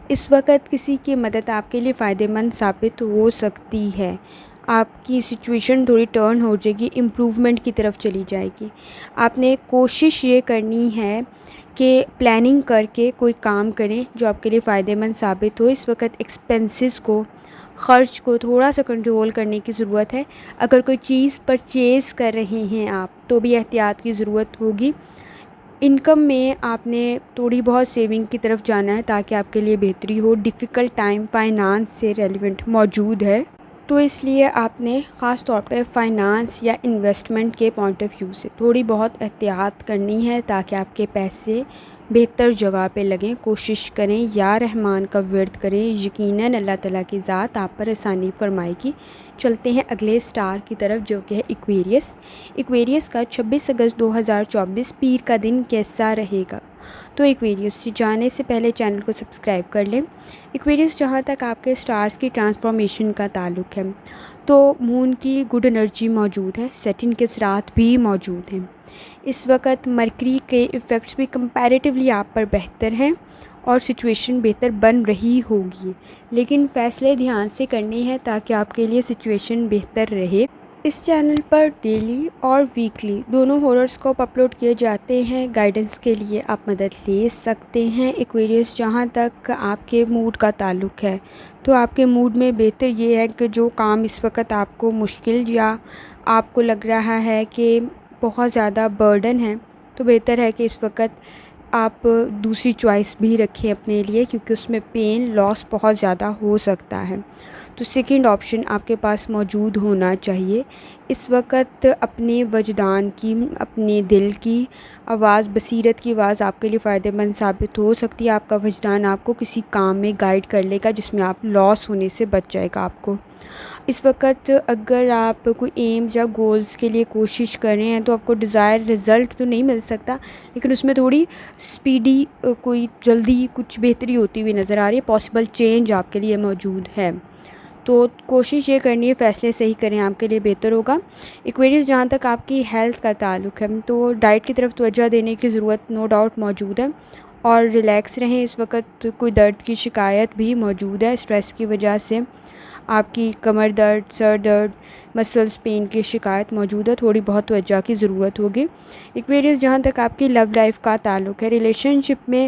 اس وقت کسی کی مدد آپ کے لیے فائدہ مند ثابت ہو سکتی ہے۔ آپ کی سچویشن تھوڑی ٹرن ہو جائے گی، امپروومنٹ کی طرف چلی جائے گی۔ آپ نے کوشش یہ کرنی ہے کہ پلاننگ کر کے کوئی کام کریں جو آپ کے لیے فائدہ مند ثابت ہو۔ اس وقت ایکسپینسز کو، خرچ کو تھوڑا سا کنٹرول کرنے کی ضرورت ہے۔ اگر کوئی چیز پرچیز کر رہے ہیں آپ تو بھی احتیاط کی ضرورت ہوگی۔ انکم میں آپ نے تھوڑی بہت سیونگ کی طرف جانا ہے تاکہ آپ کے لیے بہتری ہو۔ ڈیفیکلٹ ٹائم فائنانس سے ریلیونٹ موجود ہے، تو اس لیے آپ نے خاص طور پہ فائنانس یا انویسٹمنٹ کے پوائنٹ آف ویو سے تھوڑی بہت احتیاط کرنی ہے تاکہ آپ کے پیسے بہتر جگہ پہ لگیں۔ کوشش کریں یا رحمان کا ورد کریں، یقیناً اللہ تعالیٰ کی ذات آپ پر آسانی فرمائے گی۔ چلتے ہیں اگلے سٹار کی طرف جو کہ ہے ایکویریس۔ ایکویریس کا 26 اگست 2024 پیر کا دن کیسا رہے گا؟ تو ایکویریس جانے سے پہلے چینل کو سبسکرائب کر لیں۔ ایکویریس، جہاں تک آپ کے سٹارز کی ٹرانسفارمیشن کا تعلق ہے تو مون کی گڈ انرجی موجود ہے، سیٹرن کے اثرات بھی موجود ہیں۔ اس وقت مرکری کے ایفیکٹس بھی کمپیریٹیولی آپ پر بہتر ہیں اور سچویشن بہتر بن رہی ہوگی، لیکن فیصلے دھیان سے کرنے ہیں تاکہ آپ کے لیے سچویشن بہتر رہے۔ اس چینل پر ڈیلی اور ویکلی دونوں ہوراسکوپ اپلوڈ کیے جاتے ہیں۔ گائیڈنس کے لیے آپ مدد لے سکتے ہیں۔ ایکویریس، جہاں تک آپ کے موڈ کا تعلق ہے تو آپ کے موڈ میں بہتر یہ ہے کہ جو کام اس وقت آپ کو مشکل یا آپ کو لگ رہا ہے کہ بہت زیادہ برڈن ہے، تو بہتر ہے کہ اس وقت آپ دوسری چوائس بھی رکھیں اپنے لیے، کیونکہ اس میں پین لاس بہت زیادہ ہو سکتا ہے۔ تو سیکنڈ آپشن آپ کے پاس موجود ہونا چاہیے۔ اس وقت اپنے وجدان کی، اپنے دل کی آواز، بصیرت کی آواز آپ کے لیے فائدہ مند ثابت ہو سکتی ہے۔ آپ کا وجدان آپ کو کسی کام میں گائیڈ کر لے گا جس میں آپ لاس ہونے سے بچ جائے گا آپ کو۔ اس وقت اگر آپ کوئی ایمز یا گولز کے لیے کوشش کر رہے ہیں تو آپ کو ڈیزائر رزلٹ تو نہیں مل سکتا، لیکن اس میں تھوڑی سپیڈی، کوئی جلدی کچھ بہتری ہوتی ہوئی نظر آ رہی ہے۔ پاسبل چینج آپ کے لیے موجود ہے، تو کوشش یہ کرنی ہے فیصلے صحیح کریں، آپ کے لیے بہتر ہوگا۔ ایکویریس، جہاں تک آپ کی ہیلتھ کا تعلق ہے تو ڈائٹ کی طرف توجہ دینے کی ضرورت نو ڈاؤٹ موجود ہے، اور ریلیکس رہیں۔ اس وقت کوئی درد کی شکایت بھی موجود ہے، اسٹریس کی وجہ سے آپ کی کمر درد، سر درد، مسلز پین کی شکایت موجود ہے، تھوڑی بہت توجہ کی ضرورت ہوگی۔ ایکویریس، جہاں تک آپ کی لو لائف کا تعلق ہے، ریلیشن شپ میں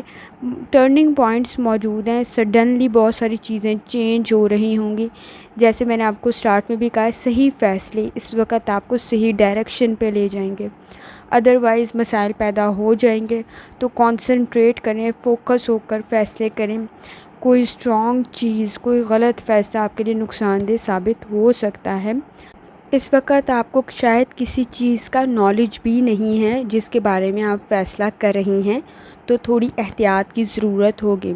ٹرننگ پوائنٹس موجود ہیں۔ سڈنلی بہت ساری چیزیں چینج ہو رہی ہوں گی، جیسے میں نے آپ کو سٹارٹ میں بھی کہا ہے، صحیح فیصلے اس وقت آپ کو صحیح ڈائریکشن پہ لے جائیں گے، ادروائز مسائل پیدا ہو جائیں گے۔ تو کانسنٹریٹ کریں، فوکس ہو کر فیصلے کریں۔ کوئی اسٹرانگ چیز، کوئی غلط فیصلہ آپ کے لیے نقصان دہ ثابت ہو سکتا ہے۔ اس وقت آپ کو شاید کسی چیز کا نالج بھی نہیں ہے جس کے بارے میں آپ فیصلہ کر رہی ہیں، تو تھوڑی احتیاط کی ضرورت ہوگی۔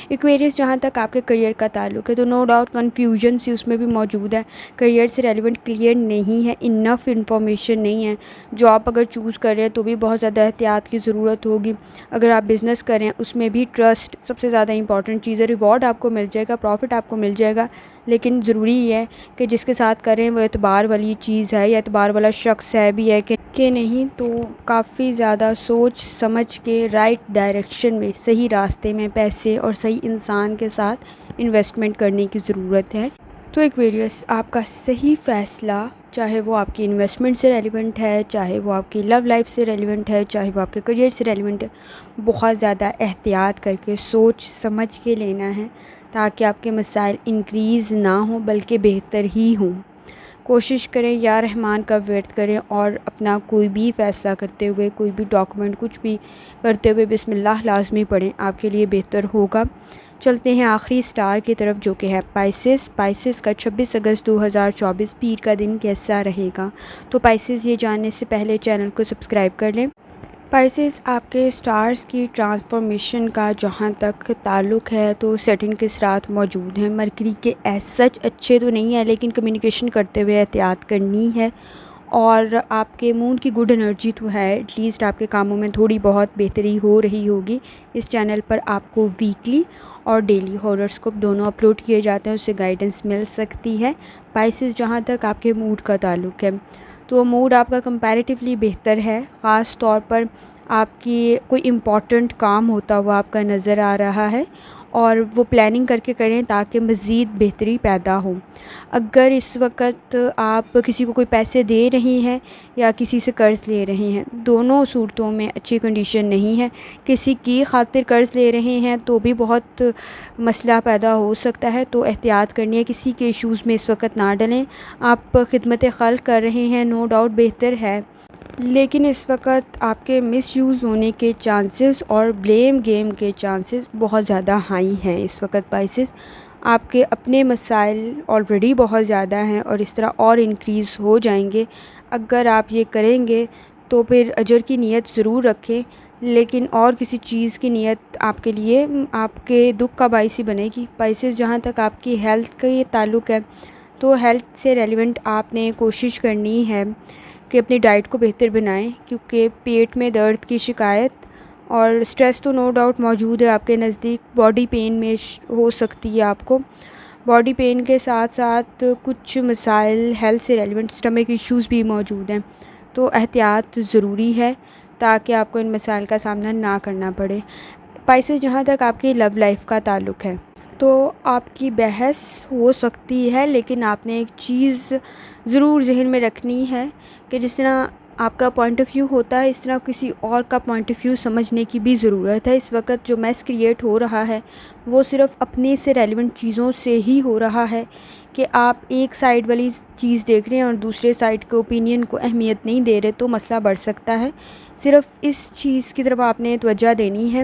ایکویریس، جہاں تک آپ کے کریئر کا تعلق ہے تو نو ڈاؤٹ کنفیوژن سی اس میں بھی موجود ہے۔ کریئر سے ریلیونٹ کلیئر نہیں ہے، انف انفارمیشن نہیں ہے۔ جاب اگر چوز کر رہے ہیں تو بھی بہت زیادہ احتیاط کی ضرورت ہوگی۔ اگر آپ بزنس کریں اس میں بھی ٹرسٹ سب سے زیادہ امپورٹنٹ چیز ہے۔ ریوارڈ آپ کو مل جائے گا، پروفٹ آپ کو مل جائے گا، لیکن ضروری یہ ہے کہ جس کے ساتھ کریں وہ اعتبار والی چیز ہے یا اعتبار والا شخص ہے بھی ہے کہ نہیں۔ تو کافی زیادہ سوچ سمجھ کے رائٹ ڈائریکشن میں، صحیح راستے میں پیسے اور صحیح انسان کے ساتھ انویسٹمنٹ کرنے کی ضرورت ہے۔ تو ایکویریس، آپ کا صحیح فیصلہ، چاہے وہ آپ کی انویسٹمنٹ سے ریلیونٹ ہے، چاہے وہ آپ کی لو لائف سے ریلیونٹ ہے، چاہے وہ آپ کے کریئر سے ریلیونٹ ہے، بہت زیادہ احتیاط کر کے سوچ سمجھ کے لینا ہے، تاکہ آپ کے مسائل انکریز نہ ہوں بلکہ بہتر ہی ہوں۔ کوشش کریں یا رحمان کا ورد کریں، اور اپنا کوئی بھی فیصلہ کرتے ہوئے، کوئی بھی ڈاکومنٹ کچھ بھی کرتے ہوئے بسم اللہ لازمی پڑھیں، آپ کے لیے بہتر ہوگا۔ چلتے ہیں آخری سٹار کی طرف، جو کہ ہے پائسس۔ پائسس کا 26 اگست 2024 پیر کا دن کیسا رہے گا؟ تو پائسس، یہ جاننے سے پہلے چینل کو سبسکرائب کر لیں۔ پائسس، آپ کے سٹارز کی ٹرانسفارمیشن کا جہاں تک تعلق ہے تو سیٹرن کے اثرات موجود ہیں۔ مرکری کے ایز سچ اچھے تو نہیں ہیں، لیکن کمیونیکیشن کرتے ہوئے احتیاط کرنی ہے، اور آپ کے مون کی گڈ انرجی تو ہے، ایٹ لیسٹ آپ کے کاموں میں تھوڑی بہت بہتری ہو رہی ہوگی۔ اس چینل پر آپ کو ویکلی اور ڈیلی ہوراسکوپ دونوں اپلوڈ کیے جاتے ہیں، اس سے گائیڈنس مل سکتی ہے۔ پائسس، جہاں تک آپ کے موڈ کا تعلق ہے تو موڈ آپ کا کمپیریٹیولی بہتر ہے، خاص طور پر آپ کی کوئی امپورٹنٹ کام ہوتا ہوا آپ کا نظر آ رہا ہے، اور وہ پلاننگ کر کے کریں تاکہ مزید بہتری پیدا ہو۔ اگر اس وقت آپ کسی کو کوئی پیسے دے رہی ہیں یا کسی سے قرض لے رہے ہیں، دونوں صورتوں میں اچھی کنڈیشن نہیں ہے۔ کسی کی خاطر قرض لے رہے ہیں تو بھی بہت مسئلہ پیدا ہو سکتا ہے، تو احتیاط کرنی ہے، کسی کے ایشوز میں اس وقت نہ ڈلیں۔ آپ خدمت خلق کر رہے ہیں، نو ڈاؤٹ بہتر ہے، لیکن اس وقت آپ کے مس یوز ہونے کے چانسز اور بلیم گیم کے چانسز بہت زیادہ ہائی ہیں اس وقت۔ پائسس، آپ کے اپنے مسائل آلریڈی بہت زیادہ ہیں اور اس طرح اور انکریز ہو جائیں گے۔ اگر آپ یہ کریں گے تو پھر اجر کی نیت ضرور رکھیں، لیکن اور کسی چیز کی نیت آپ کے لیے آپ کے دکھ کا باعث ہی بنے گی۔ پائسس، جہاں تک آپ کی ہیلتھ کا یہ تعلق ہے تو ہیلتھ سے ریلیونٹ آپ نے کوشش کرنی ہے کہ اپنی ڈائٹ کو بہتر بنائیں، کیونکہ پیٹ میں درد کی شکایت اور اسٹریس تو نو ڈاؤٹ موجود ہے آپ کے نزدیک۔ باڈی پین میں ہو سکتی ہے آپ کو، باڈی پین کے ساتھ ساتھ کچھ مسائل ہیلتھ سے ریلیونٹ اسٹمک ایشوز بھی موجود ہیں، تو احتیاط ضروری ہے تاکہ آپ کو ان مسائل کا سامنا نہ کرنا پڑے۔ پائسس، جہاں تک آپ کی لو لائف کا تعلق ہے تو آپ کی بحث ہو سکتی ہے، لیکن آپ نے ایک چیز ضرور ذہن میں رکھنی ہے کہ جس طرح آپ کا پوائنٹ آف ویو ہوتا ہے، اس طرح کسی اور کا پوائنٹ آف ویو سمجھنے کی بھی ضرورت ہے۔ اس وقت جو میس کریٹ ہو رہا ہے وہ صرف اپنے سے ریلیونٹ چیزوں سے ہی ہو رہا ہے کہ آپ ایک سائیڈ والی چیز دیکھ رہے ہیں اور دوسرے سائیڈ کے اوپینین کو اہمیت نہیں دے رہے، تو مسئلہ بڑھ سکتا ہے۔ صرف اس چیز کی طرف آپ نے توجہ دینی ہے،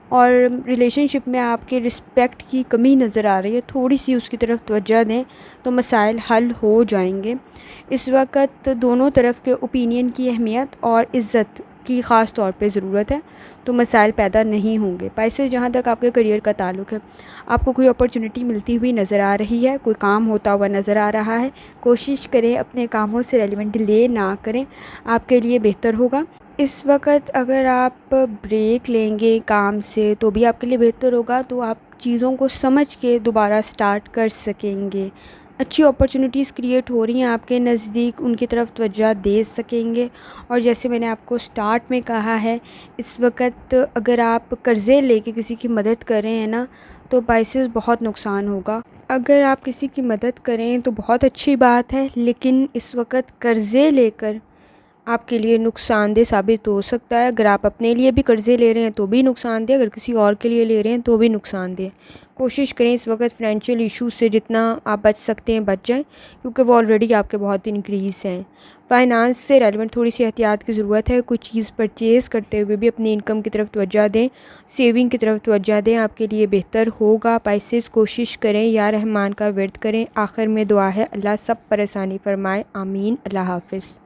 اور ریلیشن شپ میں آپ کے رسپیکٹ کی کمی نظر آ رہی ہے، تھوڑی سی اس کی طرف توجہ دیں تو مسائل حل ہو جائیں گے۔ اس وقت دونوں طرف کے اوپینین کی اہمیت اور عزت کی خاص طور پہ ضرورت ہے، تو مسائل پیدا نہیں ہوں گے۔ پائسز، جہاں تک آپ کے کریئر کا تعلق ہے، آپ کو کوئی اپرچونٹی ملتی ہوئی نظر آ رہی ہے، کوئی کام ہوتا ہوا نظر آ رہا ہے، کوشش کریں اپنے کاموں سے ریلیونٹ ڈیلے نہ کریں، آپ کے لیے بہتر ہوگا۔ اس وقت اگر آپ بریک لیں گے کام سے تو بھی آپ کے لیے بہتر ہوگا، تو آپ چیزوں کو سمجھ کے دوبارہ سٹارٹ کر سکیں گے۔ اچھی اپرچونٹیز کریٹ ہو رہی ہیں آپ کے نزدیک، ان کی طرف توجہ دے سکیں گے۔ اور جیسے میں نے آپ کو سٹارٹ میں کہا ہے، اس وقت اگر آپ قرضے لے کے کسی کی مدد کر رہے ہیں نا، تو پائسز بہت نقصان ہوگا۔ اگر آپ کسی کی مدد کریں تو بہت اچھی بات ہے، لیکن اس وقت قرضے لے کر آپ کے لیے نقصان دہ ثابت ہو سکتا ہے۔ اگر آپ اپنے لیے بھی قرضے لے رہے ہیں تو بھی نقصان دہ، اگر کسی اور کے لیے لے رہے ہیں تو بھی نقصان دہ۔ کوشش کریں اس وقت فائنینشیل ایشوز سے جتنا آپ بچ سکتے ہیں بچ جائیں، کیونکہ وہ آلریڈی آپ کے بہت انکریز ہیں۔ فائنانس سے ریلیونٹ تھوڑی سی احتیاط کی ضرورت ہے، کوئی چیز پرچیز کرتے ہوئے بھی اپنی انکم کی طرف توجہ دیں، سیونگ کی طرف توجہ دیں، آپ کے لیے بہتر ہوگا۔ پائسز، کوشش کریں یا رحمان کا ورد کریں۔ آخر میں دعا ہے، اللہ سب پر آسانی فرمائے، آمین۔ اللہ حافظ۔